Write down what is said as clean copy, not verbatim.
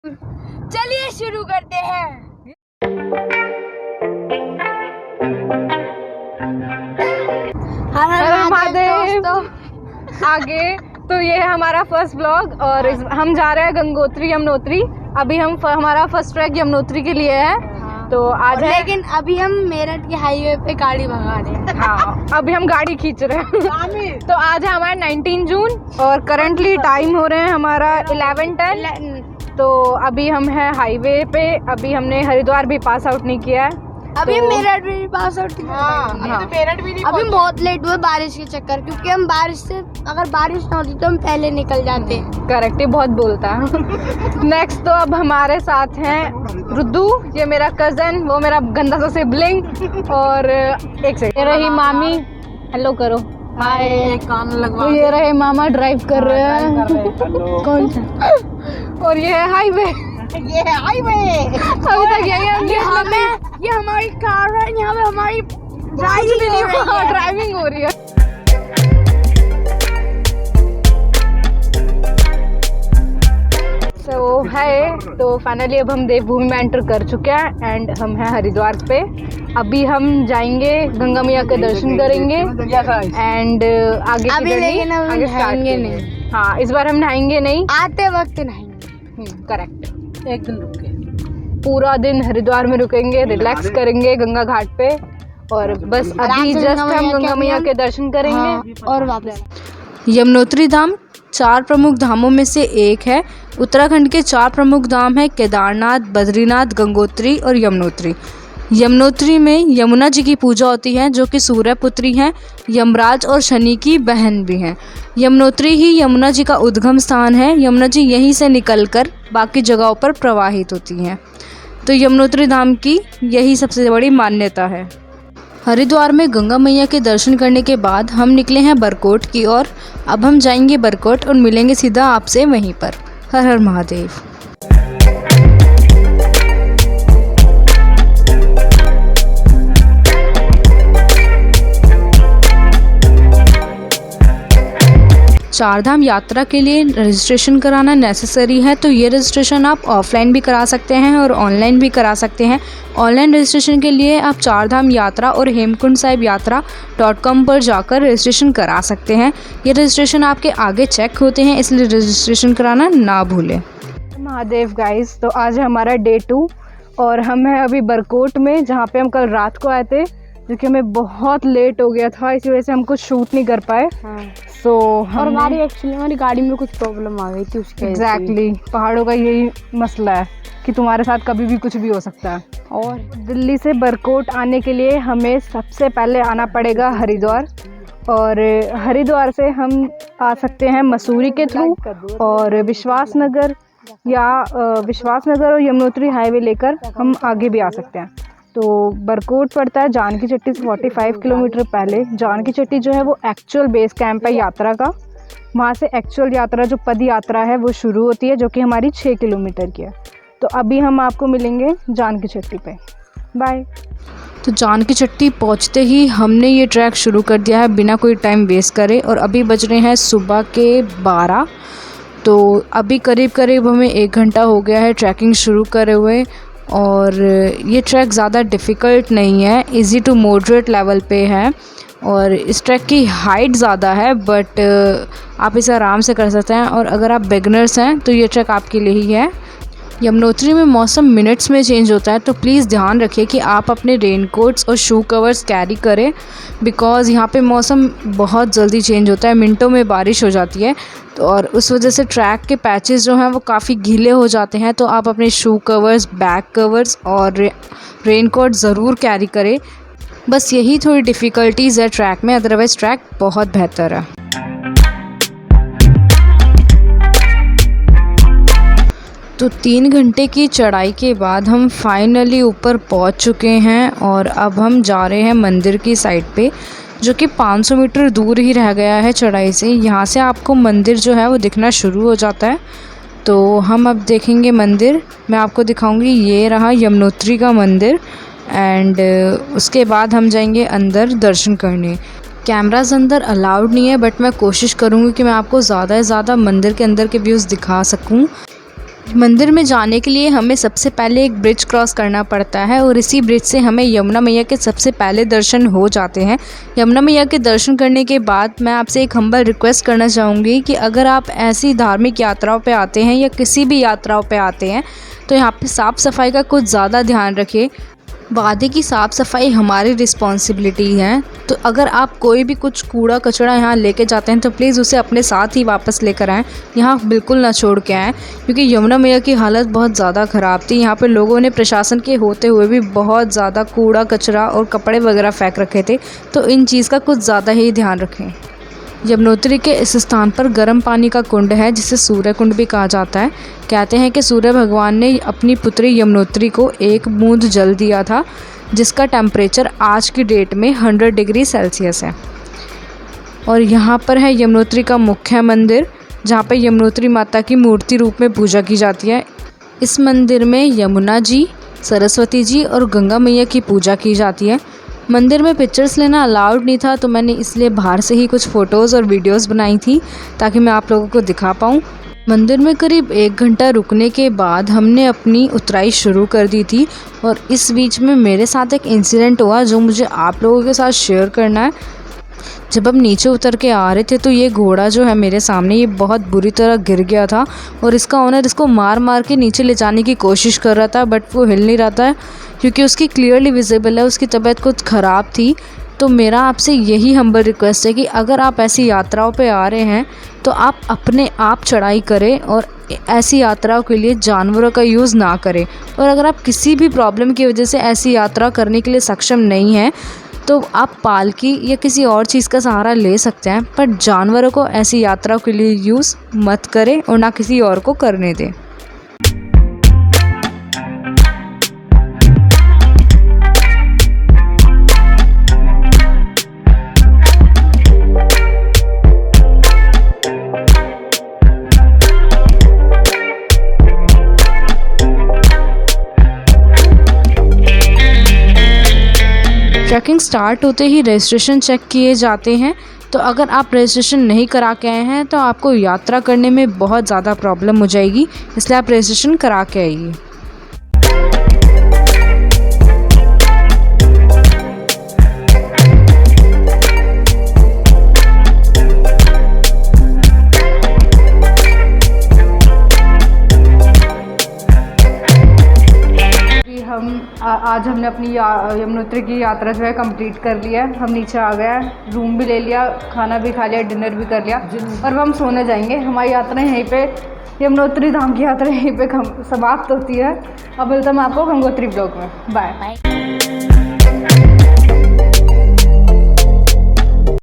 चलिए शुरू करते हैं। हर हर महादेव दोस्तों। आगे तो ये है हमारा फर्स्ट ब्लॉग और हम जा रहे हैं गंगोत्री यमुनोत्री। अभी हम हमारा फर्स्ट ट्रैक यमुनोत्री के लिए है। तो आज है, लेकिन अभी हम मेरठ के हाईवे पे गाड़ी भगा रहे हैं। हाँ अभी हम गाड़ी खींच रहे हैं। तो आज है हमारा 19 जून और करंटली टाइम हो रहे हैं हमारा 11:10। तो अभी हम हैं हाईवे पे। अभी हमने हरिद्वार भी पास आउट नहीं किया है। अभी तो मेरठ भी पास आउट अभी बहुत लेट हुए बारिश के चक्कर, क्योंकि हम बारिश से अगर बारिश ना होती तो हम पहले निकल जाते। करेक्ट, बहुत बोलता है। नेक्स्ट तो अब हमारे साथ हैं रुद्दू, ये मेरा कजन, वो मेरा गंदा सा सिबलिंग, और एक सेकंड ये रही मामी, हेलो करो। हाय, कान लगवा। तो ये रहे मामा, ड्राइव कर रहे हैं। कौन सा? और ये है हाईवे। ये है हाईवे। अभी तक ये हमारी कार है, यहाँ पे हमारी ड्राइविंग हो रही है। तो फाइनली अब हम देवभूमि में एंटर कर चुके हैं एंड हम हैं हरिद्वार पे। अभी हम जाएंगे, गंगा मैया के दर्शन करेंगे एंड आगे नहाएंगे नहीं। हाँ, इस बार हम नहाएंगे नहीं, आते वक्त नहाएंगे। करेक्ट। एक दिन रुके, पूरा दिन हरिद्वार में रुकेंगे, रिलैक्स करेंगे गंगा घाट पे और बस अभी जस्ट हम गंगा मैया के दर्शन करेंगे और वापस। यमुनोत्री धाम 4 प्रमुख धामों में से एक है। उत्तराखंड के 4 प्रमुख धाम हैं केदारनाथ, बद्रीनाथ, गंगोत्री और यमुनोत्री। यमुनोत्री में यमुना जी की पूजा होती है, जो कि सूर्य पुत्री हैं, यमराज और शनि की बहन भी हैं। यमुनोत्री ही यमुना जी का उद्गम स्थान है। यमुना जी यहीं से निकलकर बाकी जगहों पर प्रवाहित होती हैं। तो यमुनोत्री धाम की यही सबसे बड़ी मान्यता है। हरिद्वार में गंगा मैया के दर्शन करने के बाद हम निकले हैं बरकोट की ओर। अब हम जाएंगे बरकोट और मिलेंगे सीधा आपसे वहीं पर। हर हर महादेव। चारधाम यात्रा के लिए रजिस्ट्रेशन कराना नेसेसरी है। तो ये रजिस्ट्रेशन आप ऑफलाइन भी करा सकते हैं और ऑनलाइन भी करा सकते हैं। ऑनलाइन रजिस्ट्रेशन के लिए आप चारधाम यात्रा और हेमकुंड साहिब यात्रा.com पर जाकर रजिस्ट्रेशन करा सकते हैं। ये रजिस्ट्रेशन आपके आगे चेक होते हैं, इसलिए रजिस्ट्रेशन कराना ना भूलें। महादेव गाइस, तो आज है हमारा डे 2 और हम हैं अभी बरकोट में, जहाँ पे हम कल रात को आए थे, जो कि हमें बहुत लेट हो गया था, इसी वजह से हम कुछ शूट नहीं कर पाए। तो और हमारी गाड़ी में कुछ प्रॉब्लम आ गई थी उसके। एग्जैक्टली, पहाड़ों का यही मसला है कि तुम्हारे साथ कभी भी कुछ भी हो सकता है। और दिल्ली से बरकोट आने के लिए हमें सबसे पहले आना पड़ेगा हरिद्वार, और हरिद्वार से हम आ सकते हैं मसूरी के थ्रू और विश्वासनगर और यमुनोत्री हाईवे लेकर हम आगे भी आ सकते हैं। तो बरकोट पड़ता है जानकी चट्टी से 45 किलोमीटर पहले। जानकी चट्टी जो है वो एक्चुअल बेस कैंप है यात्रा का। वहाँ से एक्चुअल यात्रा जो पद यात्रा है वो शुरू होती है, जो कि हमारी 6 किलोमीटर की है। तो अभी हम आपको मिलेंगे जानकी चट्टी पे। बाय। तो जानकी चट्टी पहुँचते ही हमने ये ट्रैक शुरू कर दिया है बिना कोई टाइम वेस्ट करे, और अभी बज रहे हैं सुबह के 12। तो अभी करीब करीब हमें 1 घंटा हो गया है ट्रैकिंग शुरू करे हुए। और ये ट्रैक ज़्यादा डिफ़िकल्ट नहीं है, इजी टू मॉडरेट लेवल पे है। और इस ट्रैक की हाइट ज़्यादा है, बट आप इसे आराम से कर सकते हैं। और अगर आप बिगनर्स हैं तो ये ट्रैक आपके लिए ही है। यमुनोत्री में मौसम मिनट्स में चेंज होता है, तो प्लीज़ ध्यान रखिए कि आप अपने रेनकोट्स और शू कवर्स कैरी करें, बिकॉज़ यहाँ पे मौसम बहुत जल्दी चेंज होता है, मिनटों में बारिश हो जाती है। तो और उस वजह से ट्रैक के पैचेस जो हैं वो काफ़ी गीले हो जाते हैं। तो आप अपने शू कवर्स, बैक कवर्स और रेनकोट ज़रूर कैरी करें। बस यही थोड़ी डिफ़िकल्टीज़ है ट्रैक में, अदरवाइज़ ट्रैक बहुत बेहतर है। तो 3 घंटे की चढ़ाई के बाद हम फाइनली ऊपर पहुंच चुके हैं और अब हम जा रहे हैं मंदिर की साइड पे, जो कि 500 मीटर दूर ही रह गया है चढ़ाई से। यहाँ से आपको मंदिर जो है वो दिखना शुरू हो जाता है। तो हम अब देखेंगे मंदिर, मैं आपको दिखाऊंगी। ये रहा यमुनोत्री का मंदिर एंड उसके बाद हम जाएंगे अंदर दर्शन करने। कैमराज अंदर अलाउड नहीं है, बट मैं कोशिश करूँगी कि मैं आपको ज़्यादा से ज़्यादा मंदिर के अंदर के व्यूज़ दिखा सकूँ। मंदिर में जाने के लिए हमें सबसे पहले एक ब्रिज क्रॉस करना पड़ता है और इसी ब्रिज से हमें यमुना मैया के सबसे पहले दर्शन हो जाते हैं। यमुना मैया के दर्शन करने के बाद मैं आपसे एक हम्बल रिक्वेस्ट करना चाहूँगी कि अगर आप ऐसी धार्मिक यात्राओं पे आते हैं या किसी भी यात्राओं पे आते हैं तो यहाँ पे साफ़ सफाई का कुछ ज़्यादा ध्यान रखें। वादे की साफ़ सफाई हमारी रिस्पॉन्सिबिलिटी है, तो अगर आप कोई भी कुछ कूड़ा कचरा यहाँ लेके जाते हैं तो प्लीज़ उसे अपने साथ ही वापस लेकर आएँ, यहाँ बिल्कुल ना छोड़ के आएँ, क्योंकि यमुना मैया की हालत बहुत ज़्यादा ख़राब थी। यहाँ पे लोगों ने प्रशासन के होते हुए भी बहुत ज़्यादा कूड़ा कचरा और कपड़े वगैरह फेंक रखे थे, तो इन चीज़ का कुछ ज़्यादा ही ध्यान रखें। यमुनोत्री के इस स्थान पर गर्म पानी का कुंड है जिसे सूर्य कुंड भी कहा जाता है। कहते हैं कि सूर्य भगवान ने अपनी पुत्री यमुनोत्री को एक बूंद जल दिया था जिसका टेम्परेचर आज की डेट में 100 डिग्री सेल्सियस है। और यहाँ पर है यमुनोत्री का मुख्य मंदिर जहाँ पर यमुनोत्री माता की मूर्ति रूप में पूजा की जाती है। इस मंदिर में यमुना जी, सरस्वती जी और गंगा मैया की पूजा की जाती है। मंदिर में पिक्चर्स लेना अलाउड नहीं था, तो मैंने इसलिए बाहर से ही कुछ फ़ोटोज़ और वीडियोस बनाई थी ताकि मैं आप लोगों को दिखा पाऊँ। मंदिर में करीब 1 घंटा रुकने के बाद हमने अपनी उतराई शुरू कर दी थी और इस बीच में मेरे साथ एक इंसिडेंट हुआ जो मुझे आप लोगों के साथ शेयर करना है। जब हम नीचे उतर के आ रहे थे तो ये घोड़ा जो है मेरे सामने, ये बहुत बुरी तरह गिर गया था और इसका ओनर इसको मार मार के नीचे ले जाने की कोशिश कर रहा था, बट वो हिल नहीं रहा था क्योंकि उसकी क्लियरली विजिबल है उसकी तबीयत कुछ ख़राब थी। तो मेरा आपसे यही हम्बल रिक्वेस्ट है कि अगर आप ऐसी यात्राओं पे आ रहे हैं तो आप अपने आप चढ़ाई करें और ऐसी यात्राओं के लिए जानवरों का यूज़ ना करें। और अगर आप किसी भी प्रॉब्लम की वजह से ऐसी यात्रा करने के लिए सक्षम नहीं हैं तो आप पालकी या किसी और चीज़ का सहारा ले सकते हैं, पर जानवरों को ऐसी यात्राओं के लिए यूज़ मत करें और ना किसी और को करने दें। ट्रैकिंग स्टार्ट होते ही रजिस्ट्रेशन चेक किए जाते हैं, तो अगर आप रजिस्ट्रेशन नहीं करा के आए हैं तो आपको यात्रा करने में बहुत ज़्यादा प्रॉब्लम हो जाएगी, इसलिए आप रजिस्ट्रेशन करा के आइए। आज हमने अपनी यमुनोत्री की यात्रा जो है कंप्लीट कर लिया है। हम नीचे आ गए, रूम भी ले लिया, खाना भी खा लिया, डिनर भी कर लिया और हम सोने जाएंगे। हमारी यात्रा यहीं पे, यमुनोत्री धाम की यात्रा यहीं पे समाप्त होती है। अब मिलता मैं आपको गंगोत्री ब्लॉग में। बाय।